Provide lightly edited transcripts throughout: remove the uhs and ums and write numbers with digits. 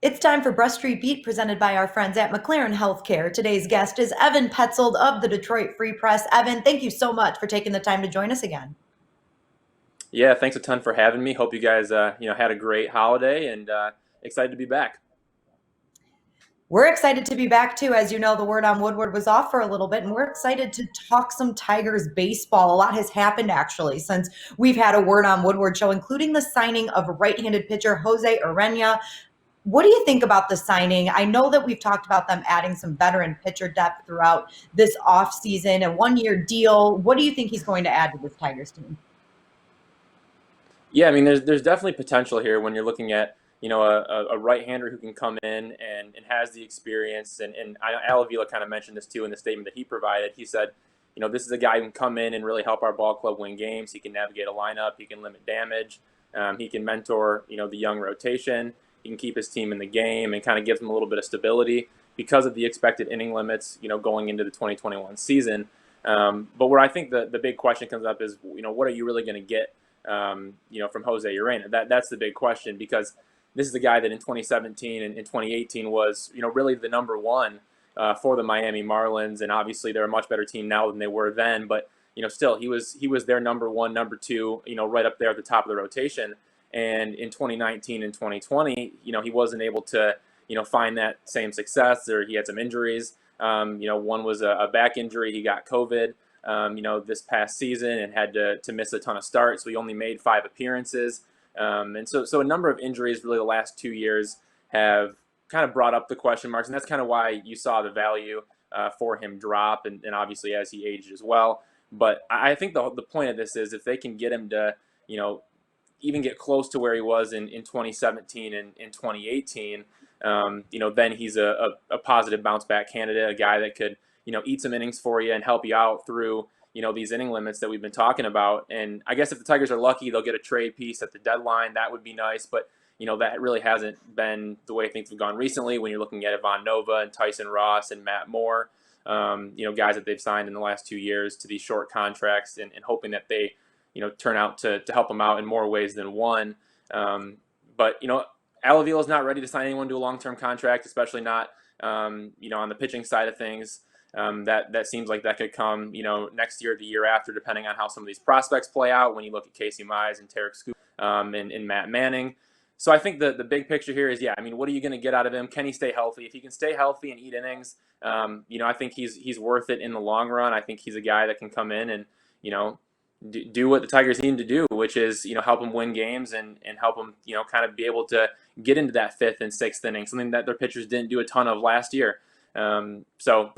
It's time for Brush Street Beat presented by our friends at McLaren Health Care. Today's guest is Evan Petzold of the Detroit Free Press. Evan, thank you so much for taking the time to join us again. Yeah, thanks a ton for having me. Hope you guys, had a great holiday and excited to be back. We're excited to be back too. As you know, the word on Woodward was off for a little bit, and we're excited to talk some Tigers baseball. A lot has happened actually since we've had a word on Woodward show, including the signing of right-handed pitcher Jose Urena. What do you think about the signing? I know that we've talked about them adding some veteran pitcher depth throughout this offseason, a one-year deal. What do you think he's going to add to this Tigers team? Yeah, I mean, there's definitely potential here when you're looking at a right-hander who can come in and has the experience. And Al Avila kind of mentioned this too in the statement that he provided. He said, this is a guy who can come in and really help our ball club win games. He can navigate a lineup. He can limit damage. He can mentor the young rotation. He can keep his team in the game and kind of gives them a little bit of stability because of the expected inning limits going into the 2021 season. But where I think the big question comes up is what are you really going to get from Jose Urena? That's the big question, because this is the guy that in 2017 and in 2018 was, really the number one for the Miami Marlins, and obviously they're a much better team now than they were then. But still, he was their number one, number two, right up there at the top of the rotation. And in 2019 and 2020, he wasn't able to, find that same success, or he had some injuries. One was a back injury. He got COVID. This past season and had to miss a ton of starts. So he only made 5 appearances. And so a number of injuries really the last 2 years have kind of brought up the question marks. And that's kind of why you saw the value for him drop, and obviously as he aged as well. But I think the point of this is if they can get him to, even get close to where he was in 2017 and in 2018, then he's a positive bounce back candidate, a guy that could eat some innings for you and help you out through, these inning limits that we've been talking about. And I guess if the Tigers are lucky, they'll get a trade piece at the deadline. That would be nice. But, that really hasn't been the way things have gone recently when you're looking at Ivan Nova and Tyson Ross and Matt Moore, guys that they've signed in the last 2 years to these short contracts and hoping that they, turn out to help them out in more ways than one. But, Al Avila's not ready to sign anyone to a long-term contract, especially not, on the pitching side of things. That seems like that could come, next year or the year after, depending on how some of these prospects play out. When you look at Casey Mize and Tarek Scoop and Matt Manning, so I think the big picture here is, what are you going to get out of him? Can he stay healthy? If he can stay healthy and eat innings, I think he's worth it in the long run. I think he's a guy that can come in and do what the Tigers need him to do, which is help them win games and help them kind of be able to get into that 5th and 6th inning, something that their pitchers didn't do a ton of last year. But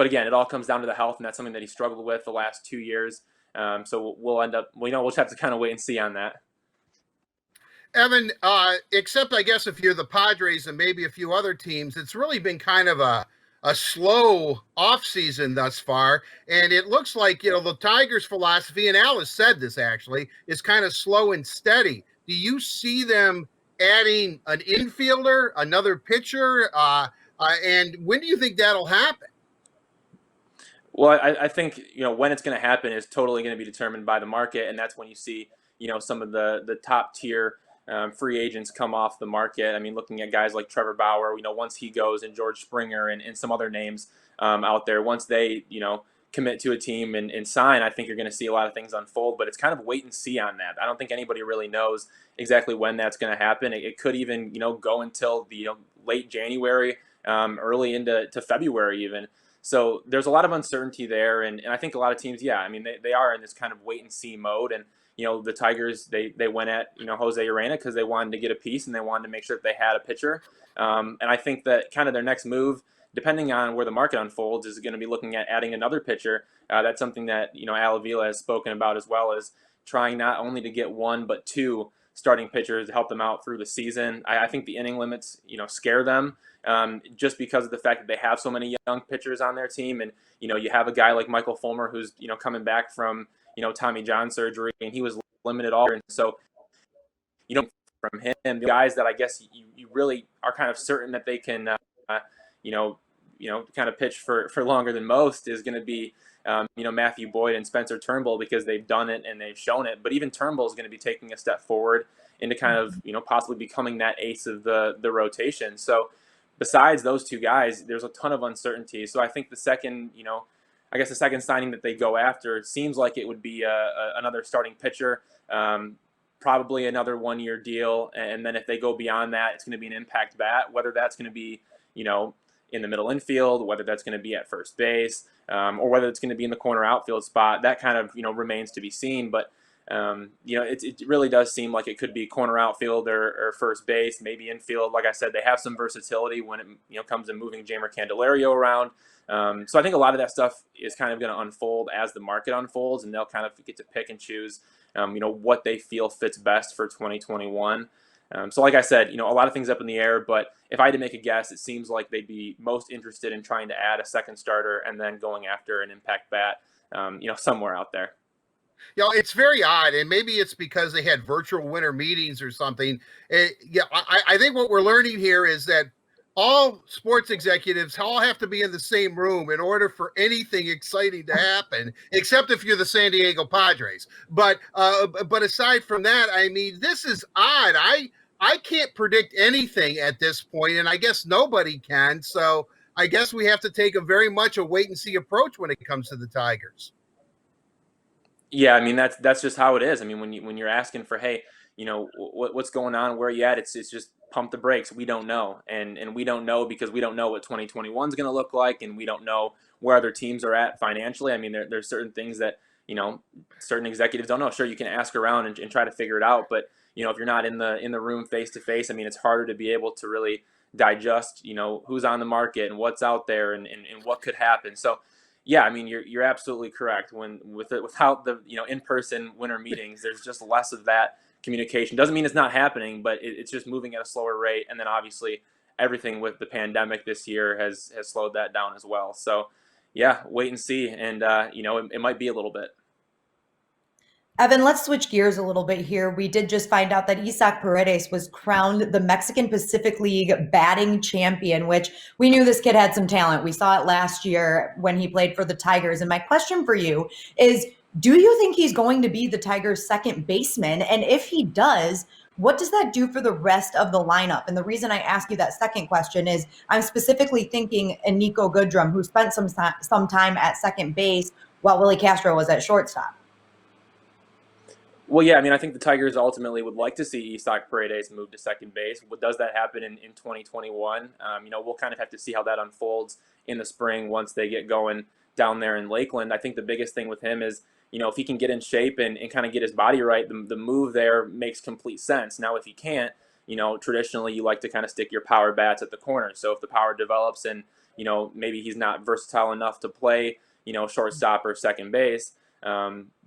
again, it all comes down to the health, and that's something that he struggled with the last 2 years. So we'll end up, we'll just have to kind of wait and see on that. Evan, except I guess if you're the Padres and maybe a few other teams, it's really been kind of a slow offseason thus far. And it looks like, the Tigers' philosophy, and Al has said this actually, is kind of slow and steady. Do you see them adding an infielder, another pitcher? And when do you think that'll happen? Well, I think, when it's going to happen is totally going to be determined by the market. And that's when you see, some of the top tier free agents come off the market. I mean, looking at guys like Trevor Bauer, once he goes, and George Springer and some other names out there, once they, commit to a team and sign, I think you're going to see a lot of things unfold. But it's kind of wait and see on that. I don't think anybody really knows exactly when that's going to happen. It could even, go until the late January, early into February even. So there's a lot of uncertainty there. And I think a lot of teams, they are in this kind of wait and see mode. And the Tigers, they went at, Jose Urena because they wanted to get a piece and they wanted to make sure that they had a pitcher. And I think that kind of their next move, depending on where the market unfolds, is going to be looking at adding another pitcher. That's something that, Al Avila has spoken about, as well as trying not only to get 1, but 2 starting pitchers to help them out through the season. I think the inning limits, scare them just because of the fact that they have so many young pitchers on their team. And, you have a guy like Michael Fulmer who's, coming back from, Tommy John surgery, and he was limited all year. And so, from him, the guys that I guess you really are kind of certain that they can, kind of pitch for longer than most is going to be, Matthew Boyd and Spencer Turnbull, because they've done it and they've shown it. But even Turnbull is going to be taking a step forward into kind of, possibly becoming that ace of the rotation. So besides those two guys, there's a ton of uncertainty. So I think the second, the second signing that they go after seems like it would be another starting pitcher, probably another 1-year deal. And then if they go beyond that, it's going to be an impact bat, whether that's going to be, in the middle infield, whether that's going to be at first base, or whether it's going to be in the corner outfield spot. That kind of, remains to be seen. But, it really does seem like it could be corner outfield or first base, maybe infield. Like I said, they have some versatility when it, comes to moving Jeimer Candelario around. So I think a lot of that stuff is kind of going to unfold as the market unfolds, and they'll kind of get to pick and choose, what they feel fits best for 2021. So like I said, a lot of things up in the air, but if I had to make a guess, it seems like they'd be most interested in trying to add a second starter and then going after an impact bat, somewhere out there. It's very odd, and maybe it's because they had virtual winter meetings or something. I think what we're learning here is that all sports executives all have to be in the same room in order for anything exciting to happen, except if you're the San Diego Padres. But aside from that, I mean, this is odd. I can't predict anything at this point, and I guess nobody can. So I guess we have to take a very much a wait and see approach when it comes to the Tigers. Yeah, I mean that's just how it is. I mean, when you're asking for, hey, what's going on, where are you at? It's just pump the brakes. We don't know, and we don't know because we don't know what 2021 is going to look like, and we don't know where other teams are at financially. I mean, there's certain things that certain executives don't know. Sure, you can ask around and try to figure it out, but if you're not in the room face to face, I mean, it's harder to be able to really digest who's on the market and what's out there and what could happen. So. Yeah, I mean, you're absolutely correct. Without the in-person winter meetings, there's just less of that communication. Doesn't mean it's not happening, but it's just moving at a slower rate. And then obviously everything with the pandemic this year has slowed that down as well. So yeah, wait and see. And it might be a little bit. Evan, let's switch gears a little bit here. We did just find out that Isaac Paredes was crowned the Mexican Pacific League batting champion, which we knew this kid had some talent. We saw it last year when he played for the Tigers. And my question for you is, do you think he's going to be the Tigers' second baseman? And if he does, what does that do for the rest of the lineup? And the reason I ask you that second question is I'm specifically thinking in Nico Goodrum, who spent some time at second base while Willie Castro was at shortstop. Well, yeah, I mean, I think the Tigers ultimately would like to see Isaac Paredes move to second base. Does that happen in 2021? We'll kind of have to see how that unfolds in the spring once they get going down there in Lakeland. I think the biggest thing with him is, if he can get in shape and kind of get his body right, the move there makes complete sense. Now, if he can't, traditionally you like to kind of stick your power bats at the corner. So if the power develops and, maybe he's not versatile enough to play, shortstop or second base,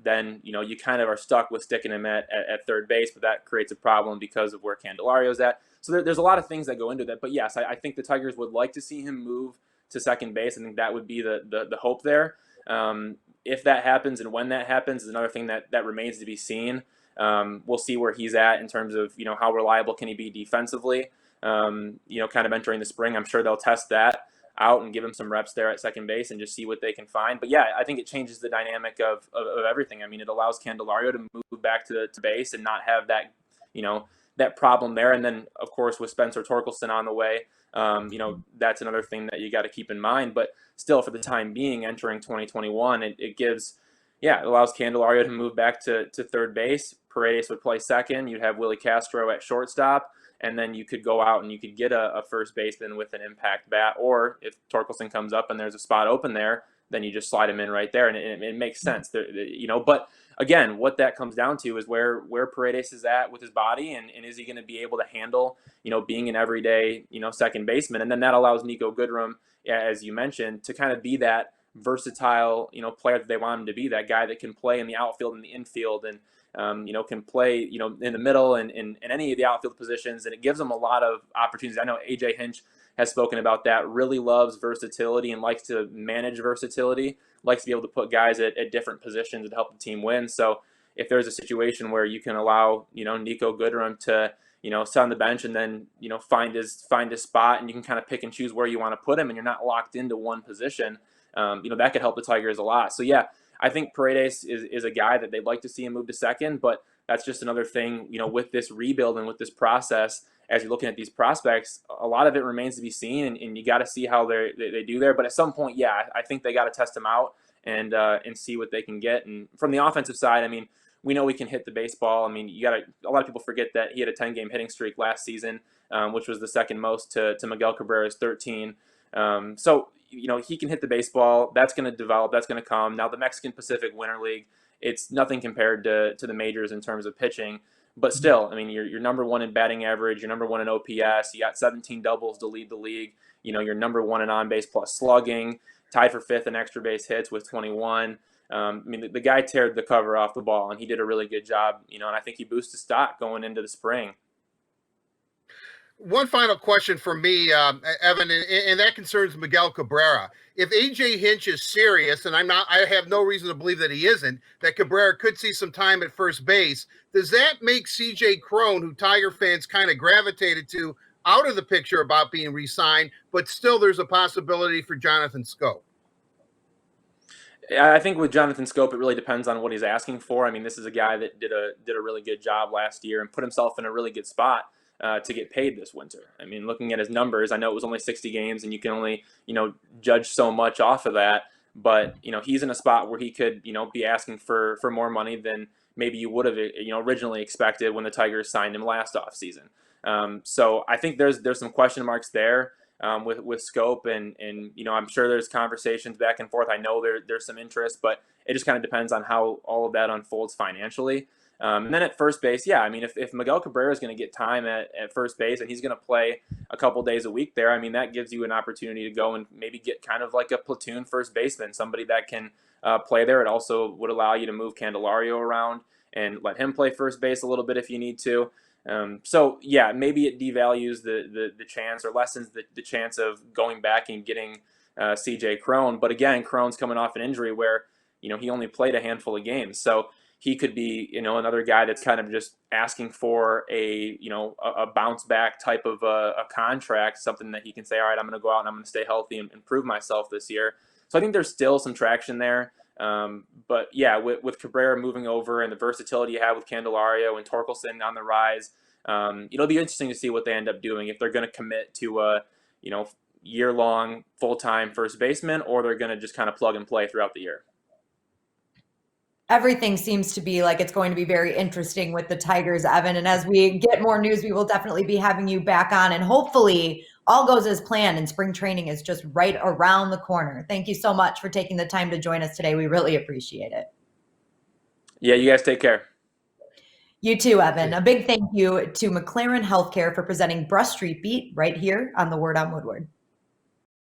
then you kind of are stuck with sticking him at third base, but that creates a problem because of where Candelario's at. So there's a lot of things that go into that. But yes, I think the Tigers would like to see him move to second base. I think that would be the hope there. If that happens and when that happens is another thing that remains to be seen. We'll see where he's at in terms of how reliable can he be defensively. Kind of entering the spring, I'm sure they'll test that out and give him some reps there at second base and just see what they can find. But yeah, I think it changes the dynamic of everything. I mean, it allows Candelario to move back to base and not have that, that problem there. And then of course with Spencer Torkelson on the way, that's another thing that you got to keep in mind. But still, for the time being, entering 2021, it allows Candelario to move back to third base. Paredes would play second. You'd have Willie Castro at shortstop. And then you could go out and you could get a first baseman with an impact bat. Or if Torkelson comes up and there's a spot open there, then you just slide him in right there. And it makes sense. But again, what that comes down to is where Paredes is at with his body. And is he going to be able to handle, being an everyday, second baseman. And then that allows Nico Goodrum, as you mentioned, to kind of be that versatile, player that they want him to be, that guy that can play in the outfield and the infield and, can play, in the middle and in any of the outfield positions. And it gives them a lot of opportunities. I know AJ Hinch has spoken about that, really loves versatility and likes to manage versatility, likes to be able to put guys at different positions and help the team win. So if there's a situation where you can allow, Nico Goodrum to, sit on the bench and then, find his spot and you can kind of pick and choose where you want to put him and you're not locked into one position, that could help the Tigers a lot. So yeah, I think Paredes is a guy that they'd like to see him move to second, but that's just another thing, with this rebuild and with this process as you're looking at these prospects, a lot of it remains to be seen, and you got to see how they do there. But at some point, yeah, I think they got to test them out and see what they can get. And from the offensive side, I mean, we know we can hit the baseball. I mean, a lot of people forget that he had a 10-game hitting streak last season, which was the second most to Miguel Cabrera's 13. So, he can hit the baseball. That's going to develop. That's going to come. Now, the Mexican Pacific Winter League, it's nothing compared to the majors in terms of pitching. But still, I mean, you're number one in batting average. You're number one in OPS. You got 17 doubles to lead the league. You're number one in on-base plus slugging, tied for fifth in extra base hits with 21. I mean, the guy teared the cover off the ball, and he did a really good job, and I think he boosted stock going into the spring. One final question for me, Evan, and that concerns Miguel Cabrera. If AJ Hinch is serious, and I have no reason to believe that he isn't, that Cabrera could see some time at first base, does that make CJ Cron, who Tiger fans kind of gravitated to, out of the picture about being re-signed, but still there's a possibility for Jonathan Schoop? I think with Jonathan Schoop, it really depends on what he's asking for. I mean, this is a guy that did a really good job last year and put himself in a really good spot to get paid this winter. I mean, looking at his numbers, I know it was only 60 games, and you can only judge so much off of that. But he's in a spot where he could be asking for more money than maybe you would have originally expected when the Tigers signed him last offseason. So I think there's some question marks there with Schoop, and I'm sure there's conversations back and forth. I know there's some interest, but it just kind of depends on how all of that unfolds financially. And then at first base, yeah, I mean, if Miguel Cabrera is going to get time at first base and he's going to play a couple days a week there, I mean, that gives you an opportunity to go and maybe get kind of like a platoon first baseman, somebody that can play there. It also would allow you to move Candelario around and let him play first base a little bit if you need to. So, yeah, maybe it devalues the chance or lessens the chance of going back and getting CJ Cron. But again, Cron's coming off an injury where, he only played a handful of games. So he could be, another guy that's kind of just asking for a bounce back type of a contract, something that he can say, all right, I'm going to go out and I'm going to stay healthy and prove myself this year. So I think there's still some traction there. But yeah, with Cabrera moving over and the versatility you have with Candelario and Torkelson on the rise, it'll be interesting to see what they end up doing, if they're going to commit to a, year-long full-time first baseman, or they're going to just kind of plug and play throughout the year. Everything seems to be like it's going to be very interesting with the Tigers, Evan. And as we get more news, we will definitely be having you back on. And hopefully all goes as planned and spring training is just right around the corner. Thank you so much for taking the time to join us today. We really appreciate it. Yeah, you guys take care. You too, Evan. A big thank you to McLaren Health Care for presenting Brush Street Beat right here on the Word on Woodward.